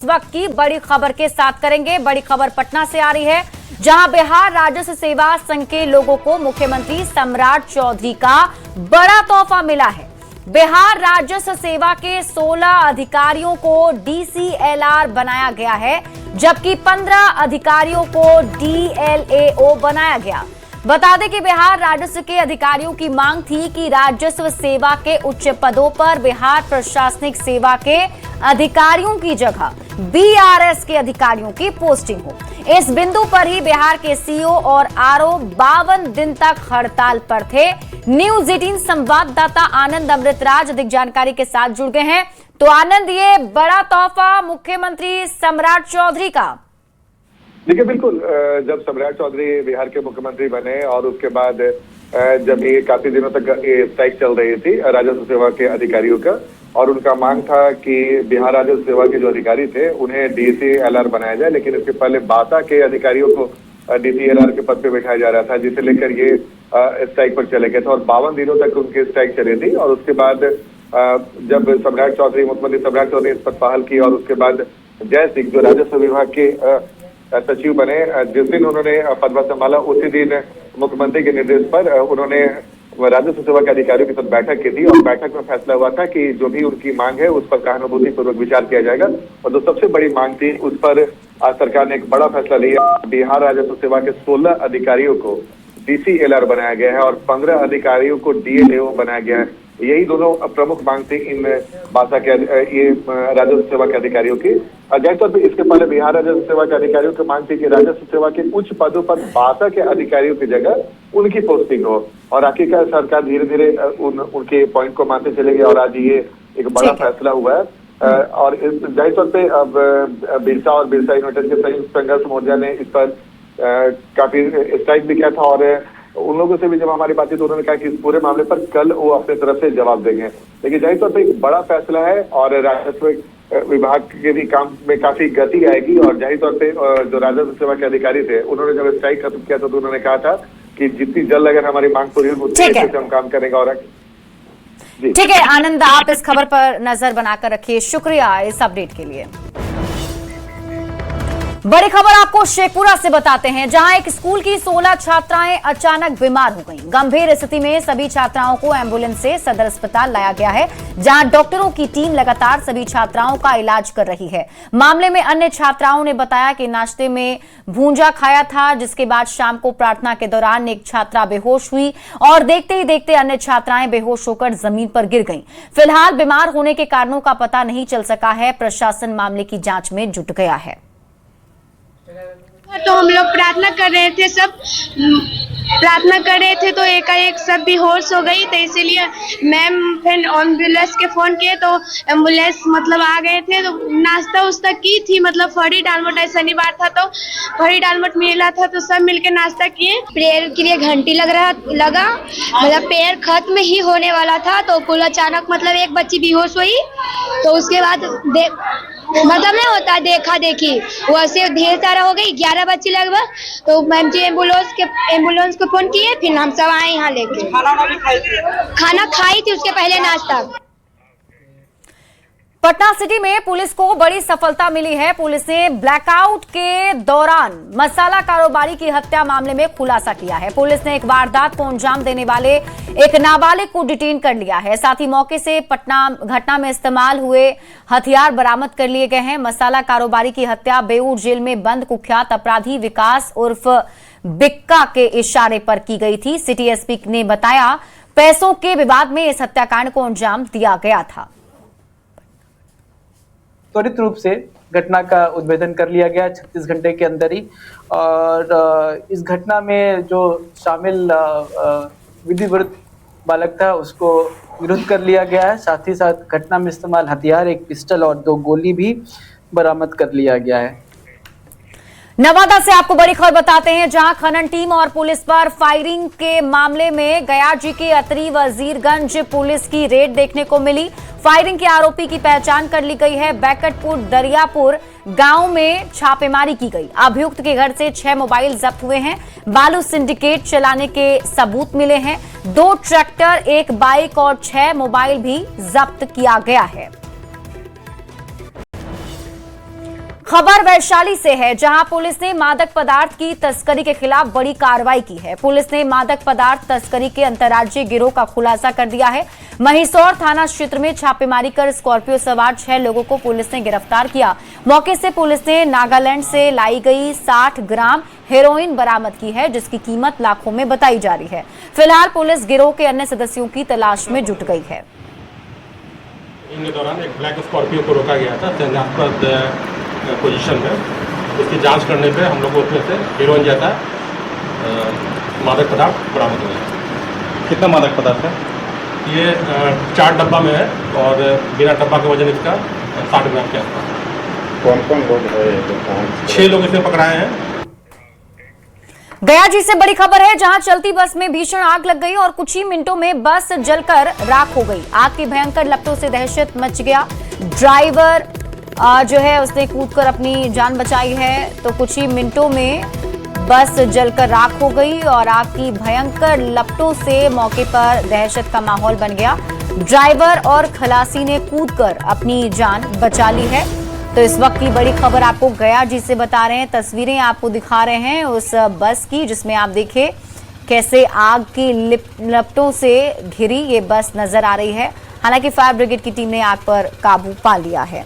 इस वक्त की बड़ी खबर के साथ करेंगे। बड़ी खबर पटना से आ रही है, जहां बिहार राजस्व सेवा संघ के लोगों को मुख्यमंत्री सम्राट चौधरी का बड़ा तोहफा मिला है। बिहार राजस्व सेवा के 16 अधिकारियों को DCLR बनाया गया है, जबकि 15 अधिकारियों को DLAO बनाया गया। बता दें कि बिहार राजस्व के अधिकारियों की मांग थी कि राजस्व सेवा के उच्च पदों पर बिहार प्रशासनिक सेवा के अधिकारियों की जगह BRS के अधिकारियों की पोस्टिंग हो। इस बिंदु पर ही बिहार के CEO और RO 52 दिन तक हड़ताल पर थे। न्यूज 18 संवाददाता आनंद अमृतराज अधिक जानकारी के साथ जुड़ गए हैं। तो आनंद, ये बड़ा तोहफा मुख्यमंत्री सम्राट चौधरी का। देखिए, बिल्कुल, जब सम्राट चौधरी बिहार के मुख्यमंत्री बने और उसके बाद जब ये काफी दिनों तक स्ट्राइक चल रही थी राजस्व सेवा के अधिकारियों का, और उनका मांग था कि बिहार राजस्व सेवा के जो अधिकारी थे उन्हें DCLR बनाया जाए, लेकिन इसके पहले बासा के अधिकारियों को DCLR के पद पे बैठाया जा रहा था, जिसे लेकर ये स्ट्राइक पर चले गए थे और 52 दिनों तक उनकी स्ट्राइक चली थी। और उसके बाद जब मुख्यमंत्री सम्राट चौधरी इस पर पहल की और उसके बाद जय सिंह जो राजस्व विभाग के सचिव बने, जिस दिन उन्होंने पदभार संभाला उसी दिन मुख्यमंत्री के निर्देश पर उन्होंने राजस्व सेवा के अधिकारियों के साथ बैठक की थी और बैठक में फैसला हुआ था कि जो भी उनकी मांग है उस पर सहानुभूति पूर्वक विचार किया जाएगा। और जो सबसे बड़ी मांग थी उस पर आज सरकार ने एक बड़ा फैसला लिया। बिहार राजस्व सेवा के 16 अधिकारियों को DCLR बनाया गया है और 15 अधिकारियों को DLAO बनाया गया है। यही दोनों प्रमुख मांग थी इन बासा के राजस्व सेवा के अधिकारियों की। जाहिर तौर पर इसके पहले बिहार राजस्व सेवा के अधिकारियों की मांग थी कि राजस्व सेवा के उच्च पदों पर बासा के अधिकारियों की जगह उनकी पोस्टिंग हो, और आखिरकार सरकार धीरे धीरे उनके पॉइंट को मानते चले गए और आज ये एक बड़ा फैसला हुआ है। और जाहिर तौर पे अब बिरसा और बिरसा यूनाइटेड के संयुक्त संघर्ष मोर्चा ने इस पर काफी स्ट्राइक भी किया था, और उन लोगों से भी जब हमारी बातचीत तो उन्होंने कहा कि इस पूरे मामले पर कल वो अपने तरफ से जवाब देंगे। लेकिन जाहिर तौर पर एक बड़ा फैसला है और राजस्व विभाग के भी काम में काफी गति आएगी। और जाहिर तौर पे जो राजस्व सेवा के अधिकारी थे उन्होंने जब स्ट्राइक खत्म किया तो उन्होंने कहा था कि जितनी जल्द अगर हमारी मांग पूरी होती है हम काम करेंगे। और ठीक है आनंद, आप इस खबर पर नजर बनाकर रखिए। शुक्रिया इस अपडेट के लिए। बड़ी खबर आपको शेखपुरा से बताते हैं, जहां एक स्कूल की 16 छात्राएं अचानक बीमार हो गईं। गंभीर स्थिति में सभी छात्राओं को एम्बुलेंस से सदर अस्पताल लाया गया है, जहां डॉक्टरों की टीम लगातार सभी छात्राओं का इलाज कर रही है। मामले में अन्य छात्राओं ने बताया कि नाश्ते में भूंजा खाया था, जिसके बाद शाम को प्रार्थना के दौरान एक छात्रा बेहोश हुई और देखते ही देखते अन्य छात्राएं बेहोश होकर जमीन पर गिर गईं। फिलहाल बीमार होने के कारणों का पता नहीं चल सका है। प्रशासन मामले की जांच में जुट गया है। तो हम लोग प्रार्थना कर रहे थे, सब प्रार्थना कर रहे थे तो एकाएक सब बेहोश हो गई। तो इसीलिए मैम फिर एम्बुलेंस के फोन किए तो एम्बुलेंस आ गए थे। तो नाश्ता उस्ता की थी, फरी डालमोट, शनिवार था तो फरी डालमोट मिला था तो सब मिलके नाश्ता किए। प्रेयर के लिए घंटी लगा प्रेयर खत्म ही होने वाला था तो कुल अचानक एक बच्ची बेहोश हुई। तो उसके बाद नहीं होता देखा देखी वैसे ढेर सारा हो गई, 11 बच्चे लगभग। तो मैम जी एम्बुलेंस को फोन किए, फिर हम सब आए यहाँ लेके। खाना खाई थी उसके पहले नाश्ता। पटना सिटी में पुलिस को बड़ी सफलता मिली है। पुलिस ने ब्लैकआउट के दौरान मसाला कारोबारी की हत्या मामले में खुलासा किया है। पुलिस ने एक वारदात को अंजाम देने वाले एक नाबालिग को डिटेन कर लिया है। साथ ही मौके से घटना में इस्तेमाल हुए हथियार बरामद कर लिए गए हैं। मसाला कारोबारी की हत्या बेऊर जेल में बंद कुख्यात अपराधी विकास उर्फ बिक्का के इशारे पर की गई थी। सिटी SP ने बताया, पैसों के विवाद में इस हत्याकांड को अंजाम दिया गया था। त्वरित रूप से घटना का उद्भेदन कर लिया गया 36 घंटे के अंदर ही। और इस घटना में जो शामिल विधिवत बालक था उसको विरोध कर लिया गया है। साथ ही साथ घटना में इस्तेमाल हथियार, एक पिस्टल और 2 गोली भी बरामद कर लिया गया है। नवादा से आपको बड़ी खबर बताते हैं, जहां खनन टीम और पुलिस पर फायरिंग के मामले में गया जी के अतरी वजीरगंज पुलिस की रेड देखने को मिली। फायरिंग के आरोपी की पहचान कर ली गई है। बैकटपुर दरियापुर गांव में छापेमारी की गई। अभियुक्त के घर से 6 मोबाइल जब्त हुए हैं। बालू सिंडिकेट चलाने के सबूत मिले हैं। 2 ट्रैक्टर, 1 बाइक और 6 मोबाइल भी जब्त किया गया है। खबर वैशाली से है, जहां पुलिस ने मादक पदार्थ की तस्करी के खिलाफ बड़ी कार्रवाई की है। पुलिस ने मादक पदार्थ तस्करी के अंतर्राज्यीय गिरोह का खुलासा कर दिया है। महिसौर थाना क्षेत्र में छापेमारी कर स्कॉर्पियो सवार 6 लोगों को पुलिस ने गिरफ्तार किया। मौके से पुलिस ने नागालैंड से लाई गई 60 ग्राम हेरोइन बरामद की है, जिसकी कीमत लाखों में बताई जा रही है। फिलहाल पुलिस गिरोह के अन्य सदस्यों की तलाश में जुट गई है। के दौरान एक ब्लैक स्कॉर्पियो को रोका गया था संदेहास्पद पोजीशन में। उसकी जांच करने पे हम लोग को उसमें से हेरोइन जैसा मादक पदार्थ बरामद हुआ। कितना मादक पदार्थ है? ये 4 डब्बा में है और बिना डब्बा का वजन इसका 60 ग्राम के आसपास। कौन कौन लोग है? 6 लोग इसमें पकड़ाए हैं। गया जी से बड़ी खबर है, जहां चलती बस में भीषण आग लग गई और कुछ ही मिनटों में बस जलकर राख हो गई। आग की भयंकर लपटों से दहशत मच गया। ड्राइवर जो है उसने कूदकर अपनी जान बचाई है, तो कुछ ही मिनटों में बस जलकर राख हो गई और आग की भयंकर लपटों से मौके पर दहशत का माहौल बन गया। ड्राइवर और खलासी ने कूदकर अपनी जान बचा ली है। तो इस वक्त की बड़ी खबर आपको गया जी से बता रहे हैं। तस्वीरें आपको दिखा रहे हैं उस बस की, जिसमें आप देखिए कैसे आग की लपटों से घिरी ये बस नजर आ रही है। हालांकि फायर ब्रिगेड की टीम ने आग पर काबू पा लिया है।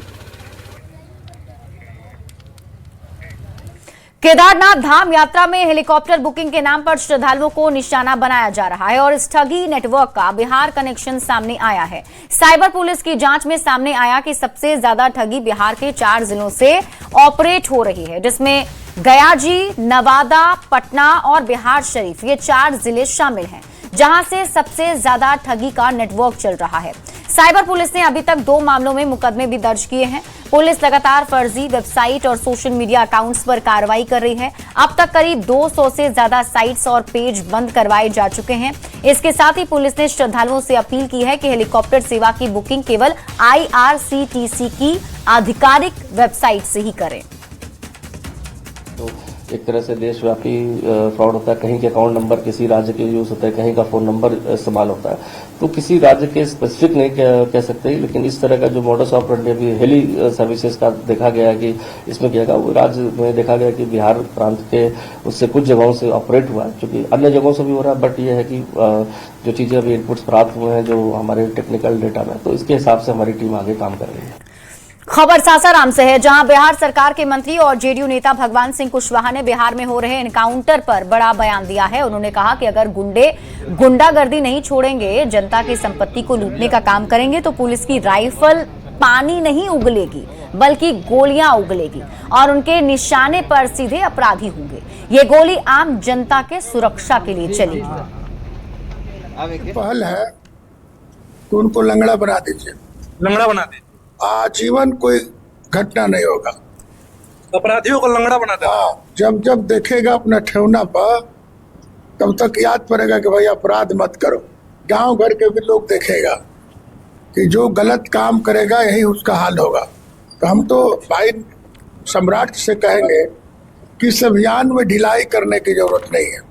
केदारनाथ धाम यात्रा में हेलीकॉप्टर बुकिंग के नाम पर श्रद्धालुओं को निशाना बनाया जा रहा है और इस ठगी नेटवर्क का बिहार कनेक्शन सामने आया है। साइबर पुलिस की जांच में सामने आया कि सबसे ज्यादा ठगी बिहार के 4 जिलों से ऑपरेट हो रही है, जिसमें गया जी, नवादा, पटना और बिहार शरीफ, ये 4 जिले शामिल हैं, जहां से सबसे ज्यादा ठगी का नेटवर्क चल रहा है। साइबर पुलिस ने अभी तक 2 मामलों में मुकदमे भी दर्ज किए हैं। पुलिस लगातार फर्जी वेबसाइट और सोशल मीडिया अकाउंट्स पर कार्रवाई कर रही है। अब तक करीब 200 से ज्यादा साइट्स और पेज बंद करवाए जा चुके हैं। इसके साथ ही पुलिस ने श्रद्धालुओं से अपील की है कि हेलीकॉप्टर सेवा की बुकिंग केवल IRCTC की आधिकारिक वेबसाइट से ही करें। तो एक तरह से देशव्यापी फ्रॉड होता है। कहीं के अकाउंट नंबर किसी राज्य के यूज होता है, कहीं का फोन नंबर इस्तेमाल होता है। तो किसी राज्य के स्पेसिफिक नहीं कह सकते, लेकिन इस तरह का जो मॉडस ऑपरेंडी अभी हेली सर्विसेज का देखा गया है कि इसमें किया गया, वो राज्य में देखा गया कि बिहार प्रांत के उससे कुछ जगहों से ऑपरेट हुआ है, क्योंकि अन्य जगहों से भी हो रहा है। बट ये है कि जो चीजें अभी इनपुट्स प्राप्त हुए हैं जो हमारे टेक्निकल डेटा में, तो इसके हिसाब से हमारी टीम आगे काम कर रही है। खबर सासाराम से है, जहां बिहार सरकार के मंत्री और जेडीयू नेता भगवान सिंह कुशवाहा ने बिहार में हो रहे एनकाउंटर पर बड़ा बयान दिया है। उन्होंने कहा कि अगर गुंडे गुंडागर्दी नहीं छोड़ेंगे, जनता की संपत्ति को लूटने का काम करेंगे, तो पुलिस की राइफल पानी नहीं उगलेगी बल्कि गोलियां उगलेगी और उनके निशाने पर सीधे अपराधी होंगे। ये गोली आम जनता के सुरक्षा के लिए चलेगी। पहल है कि उनको लंगड़ा बना दीजिए, लंगड़ा बना दे, आजीवन कोई घटना नहीं होगा। अपराधियों को लंगड़ा बना दे। जब जब देखेगा अपना ठेवना पर, तब तक याद पड़ेगा कि भाई अपराध मत करो। गांव घर के भी लोग देखेगा कि जो गलत काम करेगा यही उसका हाल होगा। तो हम तो भाई सम्राट से कहेंगे कि इस अभियान में ढिलाई करने की जरूरत नहीं है।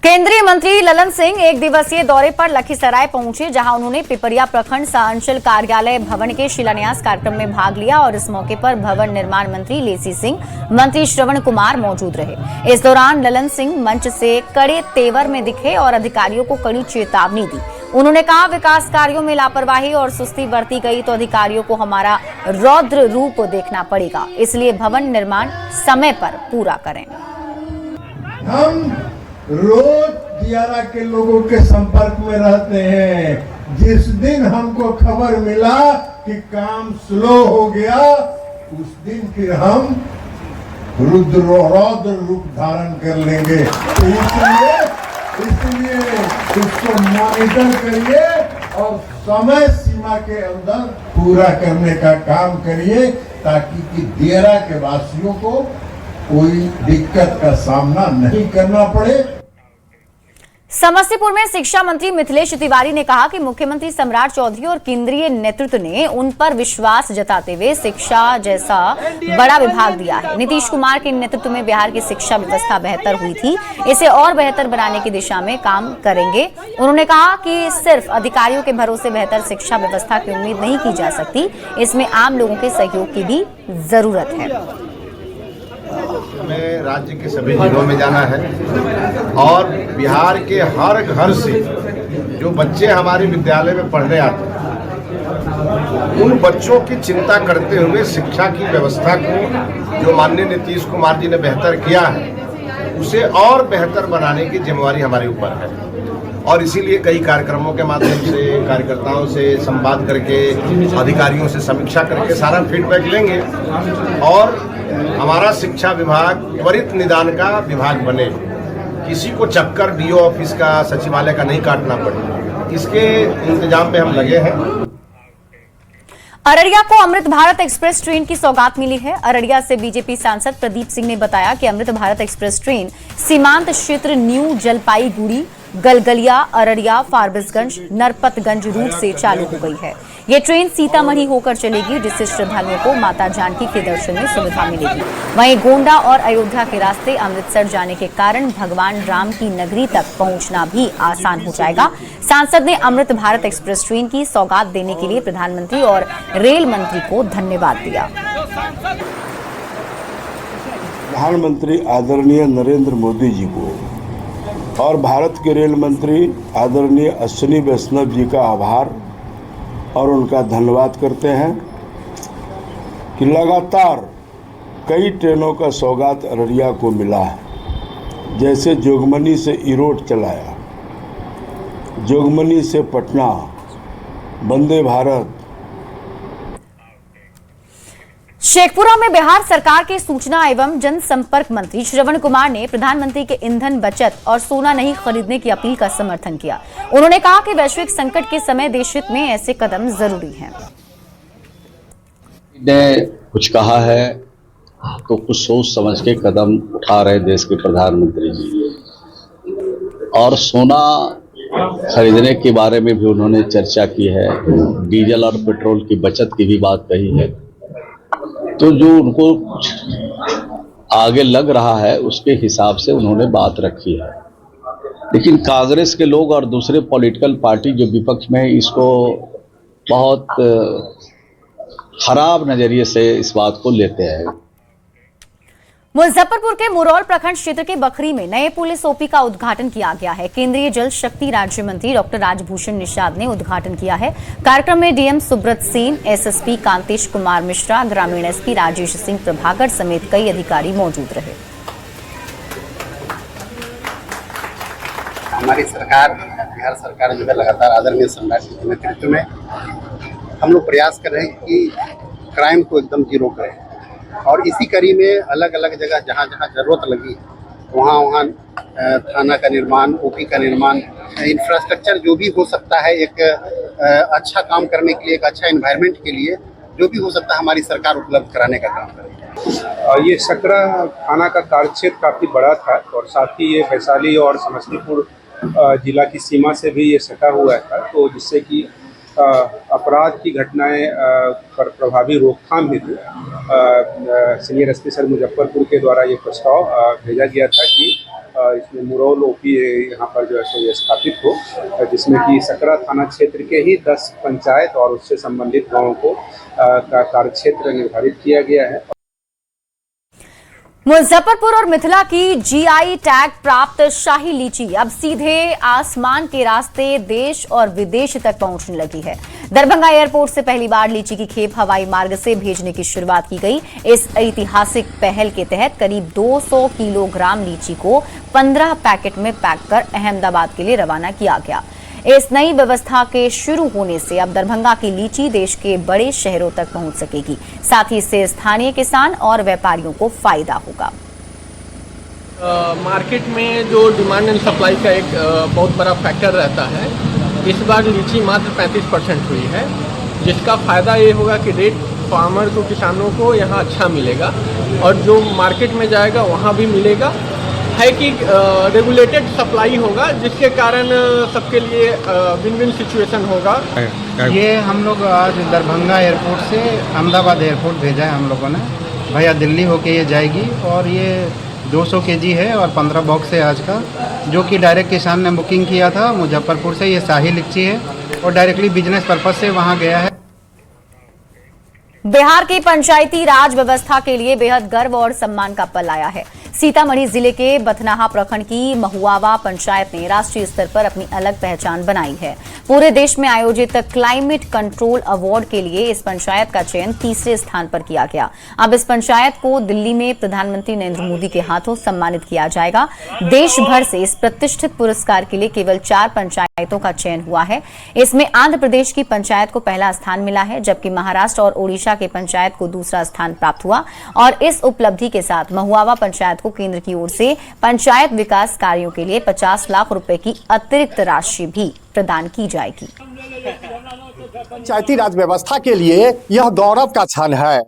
केंद्रीय मंत्री ललन सिंह 1 दिवसीय दौरे पर लखीसराय पहुंचे, जहां उन्होंने पिपरिया प्रखंड सह-अंचल कार्यालय भवन के शिलान्यास कार्यक्रम में भाग लिया और इस मौके पर भवन निर्माण मंत्री लेसी सिंह, मंत्री श्रवण कुमार मौजूद रहे। इस दौरान ललन सिंह मंच से कड़े तेवर में दिखे और अधिकारियों को कड़ी चेतावनी दी। उन्होंने कहा, विकास कार्यों में लापरवाही और सुस्ती बरती गई तो अधिकारियों को हमारा रौद्र रूप देखना पड़ेगा, इसलिए भवन निर्माण समय पर पूरा करें। हम रोज दियारा के लोगों के संपर्क में रहते हैं। जिस दिन हमको खबर मिला कि काम स्लो हो गया, उस दिन फिर हम रौद्र रूप धारण कर लेंगे। तो इसलिए इसको मॉनिटर करिए और समय सीमा के अंदर पूरा करने का काम करिए, ताकि कि दियारा के वासियों को कोई दिक्कत का सामना नहीं करना पड़े। समस्तीपुर में शिक्षा मंत्री मिथिलेश तिवारी ने कहा कि मुख्यमंत्री सम्राट चौधरी और केंद्रीय नेतृत्व ने उन पर विश्वास जताते हुए शिक्षा जैसा बड़ा विभाग दिया है। नीतीश कुमार के नेतृत्व में बिहार की शिक्षा व्यवस्था बेहतर हुई थी, इसे और बेहतर बनाने की दिशा में काम करेंगे। उन्होंने कहा कि सिर्फ अधिकारियों के भरोसे बेहतर शिक्षा व्यवस्था की उम्मीद नहीं की जा सकती, इसमें आम लोगों के सहयोग की भी जरूरत है। हमें राज्य के सभी जिलों में जाना है और बिहार के हर घर से जो बच्चे हमारे विद्यालय में पढ़ने आते हैं उन बच्चों की चिंता करते हुए शिक्षा की व्यवस्था को जो माननीय नीतीश कुमार जी ने बेहतर किया है उसे और बेहतर बनाने की जिम्मेवारी हमारे ऊपर है। और इसीलिए कई कार्यक्रमों के माध्यम से कार्यकर्ताओं से संवाद करके अधिकारियों से समीक्षा करके सारा फीडबैक लेंगे और हमारा शिक्षा विभाग त्वरित निदान का विभाग बने, किसी को चक्कर डीओ ऑफिस का सचिवालय का नहीं काटना पड़े, इसके इंतजाम में हम लगे हैं। अररिया को अमृत भारत एक्सप्रेस ट्रेन की सौगात मिली है। अररिया से बीजेपी सांसद प्रदीप सिंह ने बताया कि अमृत भारत एक्सप्रेस ट्रेन सीमांत क्षेत्र न्यू जलपाईगुड़ी, गलगलिया, अररिया, फारबिसगंज, नरपतगंज रूट से चालू हो गई है। ये ट्रेन सीतामढ़ी होकर चलेगी, जिससे श्रद्धालुओं को माता जानकी के दर्शन में सुविधा मिलेगी। वहीं गोंडा और अयोध्या के रास्ते अमृतसर जाने के कारण भगवान राम की नगरी तक पहुंचना भी आसान हो जाएगा। सांसद ने अमृत भारत एक्सप्रेस ट्रेन की सौगात देने के लिए प्रधानमंत्री और रेल मंत्री को धन्यवाद दिया। प्रधानमंत्री आदरणीय नरेंद्र मोदी जी को और भारत के रेल मंत्री आदरणीय अश्विनी वैष्णव जी का आभार और उनका धन्यवाद करते हैं कि लगातार कई ट्रेनों का सौगात अररिया को मिला है। जैसे जोगमनी से इरोड चलाया, जोगमनी से पटना, वंदे भारत। शेखपुरा में बिहार सरकार के सूचना एवं जनसंपर्क मंत्री श्रवण कुमार ने प्रधानमंत्री के ईंधन बचत और सोना नहीं खरीदने की अपील का समर्थन किया। उन्होंने कहा कि वैश्विक संकट के समय देश हित में ऐसे कदम जरूरी हैं। ने कुछ कहा है तो कुछ सोच समझ के कदम उठा रहे देश के प्रधानमंत्री जी, और सोना खरीदने के बारे में भी उन्होंने चर्चा की है, डीजल और पेट्रोल की बचत की भी बात कही है। तो जो उनको कुछ आगे लग रहा है उसके हिसाब से उन्होंने बात रखी है, लेकिन कांग्रेस के लोग और दूसरे पॉलिटिकल पार्टी जो विपक्ष में इसको बहुत खराब नजरिए से इस बात को लेते हैं। मुजफ्फरपुर के मुरौल प्रखंड क्षेत्र के बखरी में नए पुलिस ओपी का उद्घाटन किया गया है। केंद्रीय जल शक्ति राज्य मंत्री डॉक्टर राजभूषण निषाद ने उद्घाटन किया है। कार्यक्रम में डीएम सुब्रत सेन, एसएसपी कांतेश कुमार मिश्रा, ग्रामीण एसपी राजेश सिंह प्रभाकर समेत कई अधिकारी मौजूद रहे। हमारी सरकार, बिहार सरकार जो है लगातार आदरणीय सम्राट के नेतृत्व में हम लोग प्रयास कर रहे हैं कि क्राइम को एकदम जीरो करें, और इसी कड़ी में अलग अलग जगह जहाँ जहाँ जरूरत लगी वहाँ थाना का निर्माण, ओपी का निर्माण, इंफ्रास्ट्रक्चर जो भी हो सकता है एक अच्छा काम करने के लिए, एक अच्छा एनवायरनमेंट के लिए जो भी हो सकता है हमारी सरकार उपलब्ध कराने का काम करेगी। ये सकरा थाना का कार्यक्षेत्र काफ़ी बड़ा था और साथ ही ये वैशाली और समस्तीपुर जिला की सीमा से भी ये सटा हुआ था, तो जिससे कि अपराध की घटनाएं पर प्रभावी रोकथाम हेतु सीनियर एसपी सर मुजफ्फरपुर के द्वारा ये प्रस्ताव भेजा गया था कि इसमें मुरौल ओपी यहाँ पर जो है सो ये स्थापित हो, जिसमें कि सकरा थाना क्षेत्र के ही 10 पंचायत और उससे संबंधित गाँवों को का कार्यक्षेत्र निर्धारित किया गया है। मुजफ्फरपुर और मिथिला की जीआई टैग प्राप्त शाही लीची अब सीधे आसमान के रास्ते देश और विदेश तक पहुंचने लगी है। दरभंगा एयरपोर्ट से पहली बार लीची की खेप हवाई मार्ग से भेजने की शुरुआत की गई। इस ऐतिहासिक पहल के तहत करीब 200 किलोग्राम लीची को 15 पैकेट में पैक कर अहमदाबाद के लिए रवाना किया गया। इस नई व्यवस्था के शुरू होने से अब दरभंगा की लीची देश के बड़े शहरों तक पहुंच सकेगी। साथ ही इससे स्थानीय किसान और व्यापारियों को फायदा होगा। मार्केट में जो डिमांड एंड सप्लाई का एक बहुत बड़ा फैक्टर रहता है, इस बार लीची मात्र 35% हुई है, जिसका फ़ायदा ये होगा कि रेट फार्मर को, किसानों को यहाँ अच्छा मिलेगा और जो मार्केट में जाएगा वहाँ भी मिलेगा है कि रेगुलेटेड सप्लाई होगा, जिसके कारण सबके लिए विन विन सिचुएशन होगा। ये हम लोग आज दरभंगा एयरपोर्ट से अहमदाबाद एयरपोर्ट भेजा है हम लोगों ने। भैया दिल्ली होके ये जाएगी और ये 200 kg है और 15 बॉक्स है आज का, जो कि डायरेक्ट किसान ने बुकिंग किया था मुजफ्फरपुर से। ये शाही लीची है और डायरेक्टली बिजनेस पर्पज से वहाँ गया है। बिहार की पंचायती राज व्यवस्था के लिए बेहद गर्व और सम्मान का पल आया है। सीतामढ़ी जिले के बथनाहा प्रखंड की महुआवा पंचायत ने राष्ट्रीय स्तर पर अपनी अलग पहचान बनाई है। पूरे देश में आयोजित क्लाइमेट कंट्रोल अवार्ड के लिए इस पंचायत का चयन तीसरे स्थान पर किया गया। अब इस पंचायत को दिल्ली में प्रधानमंत्री नरेंद्र मोदी के हाथों सम्मानित किया जाएगा। देश भर से इस प्रतिष्ठित पुरस्कार के लिए केवल 4 पंचायतों का चयन हुआ है। इसमें आंध्र प्रदेश की पंचायत को पहला स्थान मिला है, जबकि महाराष्ट्र और ओडिशा के पंचायत को दूसरा स्थान प्राप्त हुआ। और इस उपलब्धि के साथ महुआवा पंचायत को केंद्र की ओर से पंचायत विकास कार्यों के लिए 50 लाख रुपए की अतिरिक्त राशि भी प्रदान की जाएगी। पंचायती राज व्यवस्था के लिए यह गौरव का क्षण है।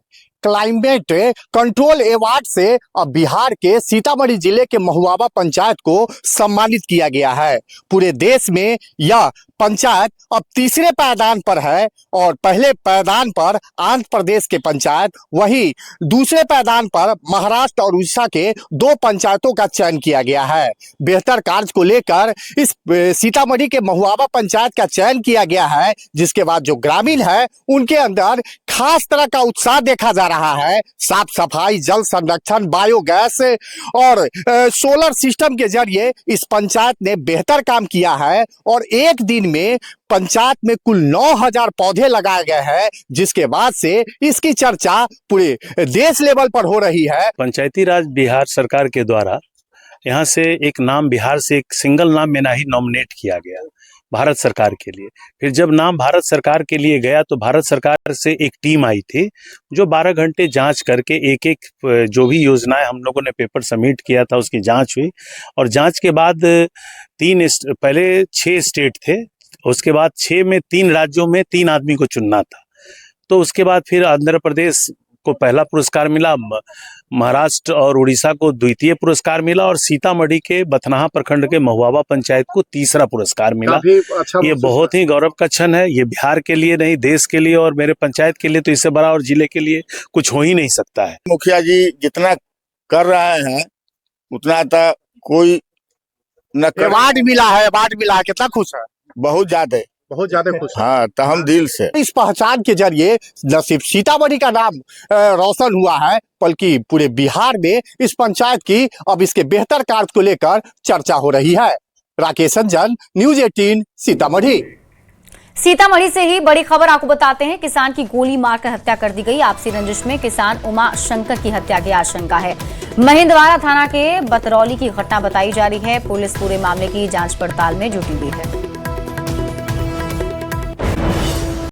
क्लाइमेट कंट्रोल अवार्ड से अब बिहार के सीतामढ़ी जिले के महुआवा पंचायत को सम्मानित किया गया है। पूरे देश में यह पंचायत अब तीसरे पायदान पर है और पहले पायदान पर आंध्र प्रदेश के पंचायत, वहीं दूसरे पायदान पर महाराष्ट्र और उड़ीसा के 2 पंचायतों का चयन किया गया है। बेहतर कार्य को लेकर इस सीतामढ़ी के महुआवा पंचायत का चयन किया गया है, जिसके बाद जो ग्रामीण है उनके अंदर खास तरह का उत्साह देखा जा रहा है। साफ सफाई, जल संरक्षण, बायोगैस और सोलर सिस्टम के जरिए इस पंचायत ने बेहतर काम किया है और एक दिन में पंचायत में कुल 9000 पौधे लगाए गए हैं, जिसके बाद से इसकी चर्चा पूरे देश लेवल पर हो रही है। पंचायती राज बिहार सरकार के द्वारा यहाँ से एक नाम बिहार से एक सिंगल नाम में ही नॉमिनेट किया गया भारत सरकार के लिए। फिर जब नाम भारत सरकार के लिए गया तो भारत सरकार से एक टीम आई थी जो 12 घंटे जांच करके एक एक जो भी योजनाएं हम लोगों ने पेपर सबमिट किया था उसकी जांच हुई। और जांच के बाद पहले 6 स्टेट थे, उसके बाद 6 में 3 राज्यों में 3 आदमी को चुनना था। तो उसके बाद फिर आंध्र प्रदेश को पहला पुरस्कार मिला, महाराष्ट्र और उड़ीसा को द्वितीय पुरस्कार मिला और सीतामढ़ी के बथनाहा प्रखंड के महुआवा पंचायत को तीसरा पुरस्कार मिला। अच्छा, ये बहुत ही गौरव का क्षण है। ये बिहार के लिए नहीं, देश के लिए और मेरे पंचायत के लिए तो इससे बड़ा और जिले के लिए कुछ हो ही नहीं सकता है। मुखिया जी जितना कर रहे हैं उतना तो कोई न कर। अवार्ड मिला है, कितना खुश है? बहुत ज्यादा खुश। हाँ, तो हम दिल से इस पहचान के जरिए न सिर्फ सीतामढ़ी का नाम रोशन हुआ है, बल्कि पूरे बिहार में इस पंचायत की अब इसके बेहतर कार्य को लेकर चर्चा हो रही है। राकेश अंजन, न्यूज़ 18 सीतामढ़ी। सीतामढ़ी से ही बड़ी खबर आपको बताते हैं। किसान की गोली मारकर हत्या कर दी गई। आपसी रंजिश में किसान उमा शंकर की हत्या की आशंका है। महिंदवाड़ा थाना के बतरौली की घटना बताई जा रही है। पुलिस पूरे मामले की जांच पड़ताल में जुटी हुई है।